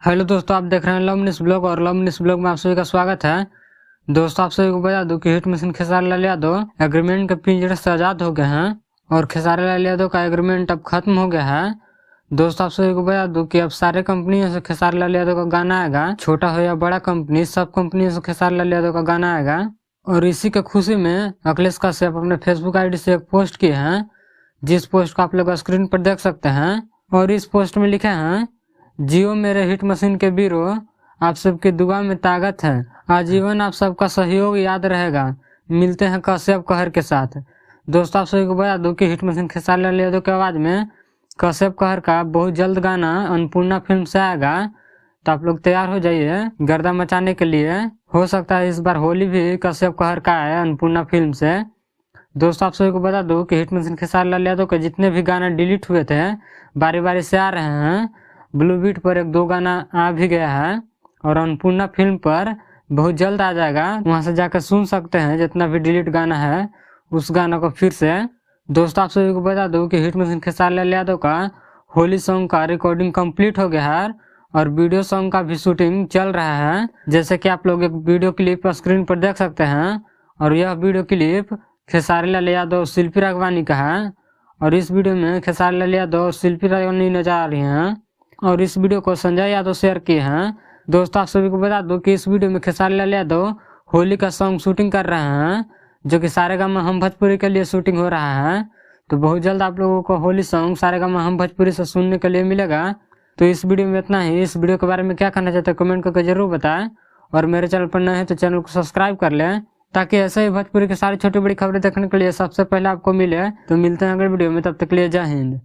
Hello दोस्तों, आप देख रहे हैं लवनिस ब्लॉग और लवनिस ब्लॉग में आप सभी का स्वागत है। दोस्तों, आप सभी को बता दूं कि hit machine Khesari Lal Yadav agreement के पिंजरे से आजाद हो गए हैं और खेसारी लाल यादव का एग्रीमेंट अब खत्म हो गया है। दोस्तों, आप सभी को बता दूं कि अब सारे कंपनियों से खेसारी लाल यादव का गाना आएगा, छोटा हो या बड़ा कंपनी, सब कंपनियों से खेसारी लाल यादव का गाना आएगा। और इसी के खुशी में अखिलेश कश्यप अपने फेसबुक आईडी से एक पोस्ट किए हैं, जिस पोस्ट को आप लोग स्क्रीन पर देख सकते हैं। और इस पोस्ट में लिखे हैं, जियो मेरे हिट मशीन के बीरो, आप सबकी दुआ में ताकत है, आजीवन आप सबका सहयोग याद रहेगा, मिलते हैं कश्यप कहर के साथ। दोस्तों, आप सभी को बता दूं कि हिट मशीन खेसारी लाल यादव की आवाज में कश्यप कहर का बहुत जल्द गाना अन्नपूर्णा फिल्म से आएगा, तो आप लोग तैयार हो जाइए गर्दा मचाने के लिए। हो सकता है इस बार होली भी कश्यप कहर का है अन्नपूर्णा फिल्म से। दोस्तों, आप सभी को बता दूं कि हिट मशीन खेसारी लाल यादव के जितने भी गाना डिलीट हुए थे बारी बारी से आ रहे हैं। ब्लू बीट पर एक दो गाना आ भी गया है और अन्नपूर्णा फिल्म पर बहुत जल्द आ जाएगा, वहां से जाकर सुन सकते हैं जितना भी डिलीट गाना है उस गाना को फिर से। दोस्तों, आप सभी को बता दूं कि हिट मशीन खेसारी लाल यादव का होली सॉन्ग का रिकॉर्डिंग कंप्लीट हो गया है और वीडियो सॉन्ग का भी शूटिंग चल रहा है, जैसे कि आप लोग एक वीडियो क्लिप स्क्रीन पर देख सकते हैं। और यह वीडियो क्लिप खेसारी लाल यादव शिल्पी राघवानी का है और इस वीडियो में खेसारी लाल यादव शिल्पी राघवानी नजर आ रही हैं और इस वीडियो को संजय यादव शेयर किए हैं। दोस्तों, आप सभी को बता दो कि इस वीडियो में खेसारी लाल यादव होली का सॉन्ग शूटिंग कर रहे हैं, जो कि सारेगामा हम भोजपुरी के लिए शूटिंग हो रहा है। तो बहुत जल्द आप लोगों को होली सॉन्ग सारेगामा हम भोजपुरी से सुनने के लिए मिलेगा। तो इस वीडियो में इतना ही। इस वीडियो के बारे में क्या कहना चाहते हैं कमेंट करके जरूर बताएं और मेरे चैनल पर नए हैं तो चैनल को सब्सक्राइब कर लें, ताकि ऐसे ही भोजपुरी की सारी छोटी बड़ी खबरें देखने के लिए सबसे पहले आपको मिले। तो मिलते हैं अगले वीडियो में, तब तक के लिए जय हिंद।